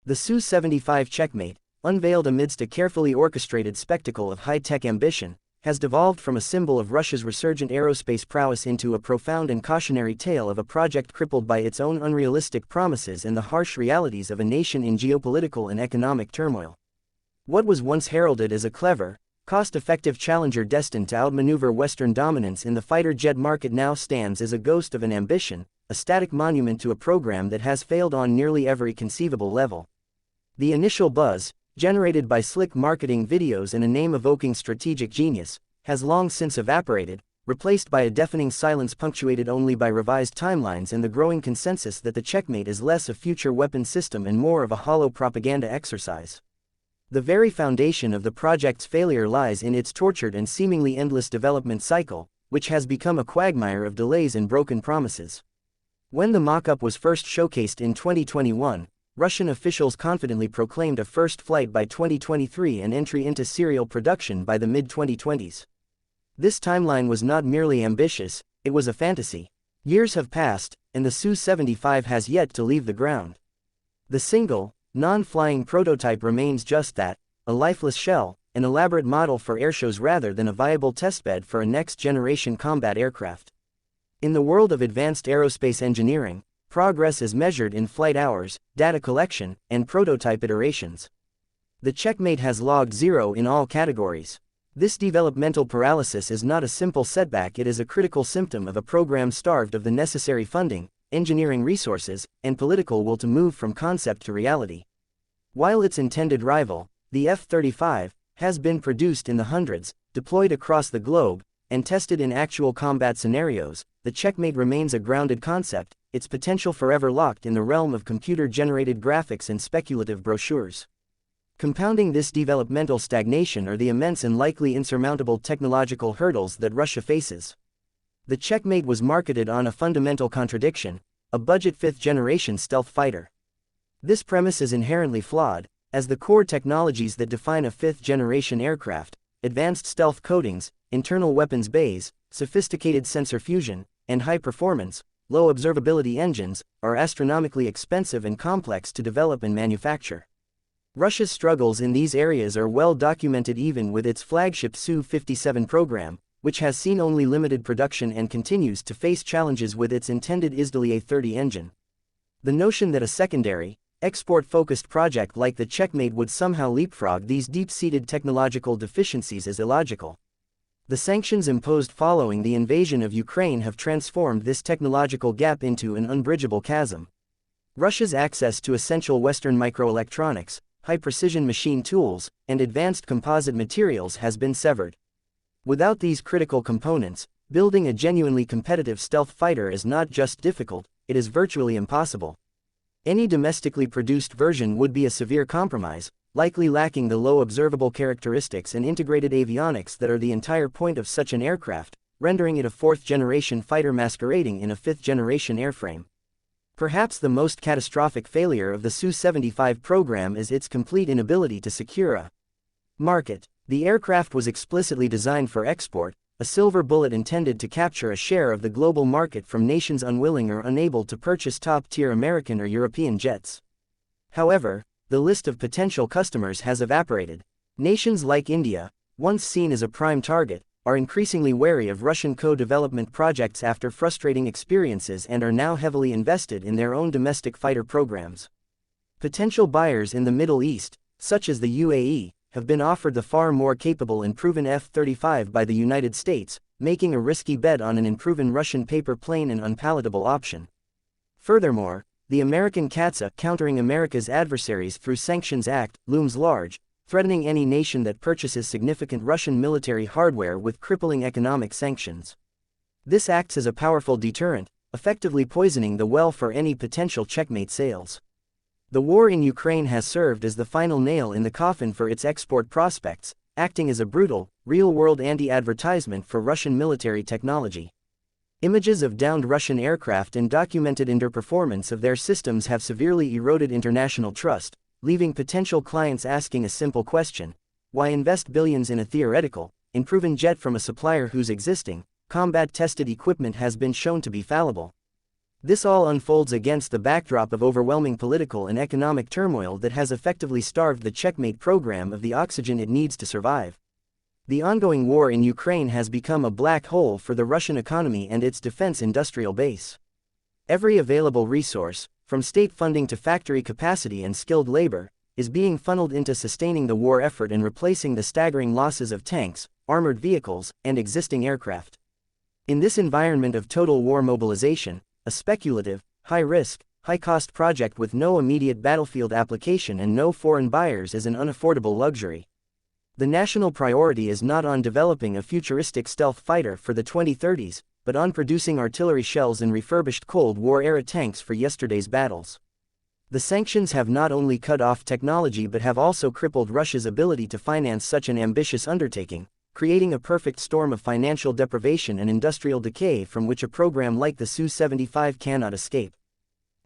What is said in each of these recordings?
The Su-75 Checkmate, unveiled amidst a carefully orchestrated spectacle of high-tech ambition, has devolved from a symbol of Russia's resurgent aerospace prowess into a profound and cautionary tale of a project crippled by its own unrealistic promises and the harsh realities of a nation in geopolitical and economic turmoil. What was once heralded as a clever, cost-effective challenger destined to outmaneuver Western dominance in the fighter jet market now stands as a ghost of an ambition, a static monument to a program that has failed on nearly every conceivable level. The initial buzz, generated by slick marketing videos and a name-evoking strategic genius, has long since evaporated, replaced by a deafening silence punctuated only by revised timelines and the growing consensus that the Checkmate is less a future weapon system and more of a hollow propaganda exercise. The very foundation of the project's failure lies in its tortured and seemingly endless development cycle, which has become a quagmire of delays and broken promises. When the mock-up was first showcased in 2021, Russian officials confidently proclaimed a first flight by 2023 and entry into serial production by the mid-2020s. This timeline was not merely ambitious, it was a fantasy. Years have passed, and the Su-75 has yet to leave the ground. The single, non-flying prototype remains just that, a lifeless shell, an elaborate model for airshows rather than a viable testbed for a next-generation combat aircraft. In the world of advanced aerospace engineering, progress is measured in flight hours, data collection, and prototype iterations. The Checkmate has logged zero in all categories. This developmental paralysis is not a simple setback, it is a critical symptom of a program starved of the necessary funding, engineering resources, and political will to move from concept to reality. While its intended rival, the F-35, has been produced in the hundreds, deployed across the globe, and tested in actual combat scenarios, the Checkmate remains a grounded concept, its potential forever locked in the realm of computer-generated graphics and speculative brochures. Compounding this developmental stagnation are the immense and likely insurmountable technological hurdles that Russia faces. The Checkmate was marketed on a fundamental contradiction, a budget fifth-generation stealth fighter. This premise is inherently flawed, as the core technologies that define a fifth-generation aircraft, advanced stealth coatings, internal weapons bays, sophisticated sensor fusion, and high-performance, low observability engines, are astronomically expensive and complex to develop and manufacture. Russia's struggles in these areas are well documented even with its flagship Su-57 program, which has seen only limited production and continues to face challenges with its intended Izdaliye-30 engine. The notion that a secondary, export-focused project like the Checkmate would somehow leapfrog these deep-seated technological deficiencies is illogical. The sanctions imposed following the invasion of Ukraine have transformed this technological gap into an unbridgeable chasm. Russia's access to essential Western microelectronics, high-precision machine tools, and advanced composite materials has been severed. Without these critical components, building a genuinely competitive stealth fighter is not just difficult, it is virtually impossible. Any domestically produced version would be a severe compromise, likely lacking the low observable characteristics and integrated avionics that are the entire point of such an aircraft, rendering it a fourth-generation fighter masquerading in a fifth-generation airframe. Perhaps the most catastrophic failure of the Su-75 program is its complete inability to secure a market. The aircraft was explicitly designed for export, a silver bullet intended to capture a share of the global market from nations unwilling or unable to purchase top-tier American or European jets. However, the list of potential customers has evaporated. Nations like India, once seen as a prime target, are increasingly wary of Russian co-development projects after frustrating experiences and are now heavily invested in their own domestic fighter programs. Potential buyers in the Middle East, such as the UAE, have been offered the far more capable and proven F-35 by the United States, making a risky bet on an unproven Russian paper plane an unpalatable option. Furthermore, the American CATSA, countering America's adversaries through Sanctions Act, looms large, threatening any nation that purchases significant Russian military hardware with crippling economic sanctions. This acts as a powerful deterrent, effectively poisoning the well for any potential Checkmate sales. The war in Ukraine has served as the final nail in the coffin for its export prospects, acting as a brutal, real-world anti-advertisement for Russian military technology. Images of downed Russian aircraft and documented underperformance of their systems have severely eroded international trust, leaving potential clients asking a simple question: why invest billions in a theoretical, unproven jet from a supplier whose existing, combat-tested equipment has been shown to be fallible? This all unfolds against the backdrop of overwhelming political and economic turmoil that has effectively starved the Checkmate program of the oxygen it needs to survive. The ongoing war in Ukraine has become a black hole for the Russian economy and its defense industrial base. Every available resource, from state funding to factory capacity and skilled labor, is being funneled into sustaining the war effort and replacing the staggering losses of tanks, armored vehicles, and existing aircraft. In this environment of total war mobilization, a speculative, high-risk, high-cost project with no immediate battlefield application and no foreign buyers is an unaffordable luxury. The national priority is not on developing a futuristic stealth fighter for the 2030s, but on producing artillery shells and refurbished Cold War-era tanks for yesterday's battles. The sanctions have not only cut off technology but have also crippled Russia's ability to finance such an ambitious undertaking, creating a perfect storm of financial deprivation and industrial decay from which a program like the Su-75 cannot escape.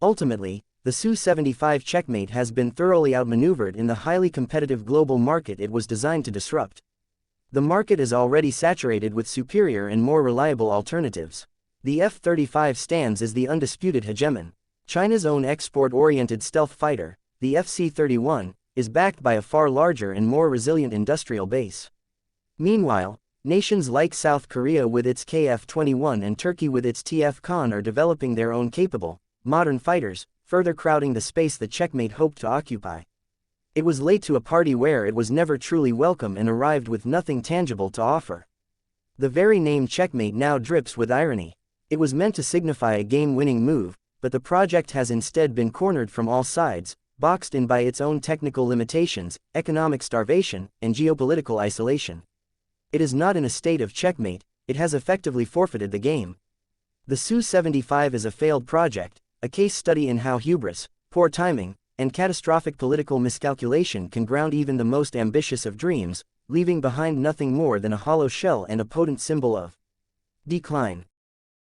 Ultimately, the Su-75 Checkmate has been thoroughly outmaneuvered in the highly competitive global market it was designed to disrupt. The market is already saturated with superior and more reliable alternatives. The F-35 stands as the undisputed hegemon. China's own export-oriented stealth fighter, the FC-31, is backed by a far larger and more resilient industrial base. Meanwhile, nations like South Korea with its KF-21 and Turkey with its TF-Con are developing their own capable, modern fighters, further crowding the space the Checkmate hoped to occupy. It was late to a party where it was never truly welcome and arrived with nothing tangible to offer. The very name Checkmate now drips with irony. It was meant to signify a game-winning move, but the project has instead been cornered from all sides, boxed in by its own technical limitations, economic starvation, and geopolitical isolation. It is not in a state of checkmate, it has effectively forfeited the game. The Su-75 is a failed project, a case study in how hubris, poor timing, and catastrophic political miscalculation can ground even the most ambitious of dreams, leaving behind nothing more than a hollow shell and a potent symbol of decline.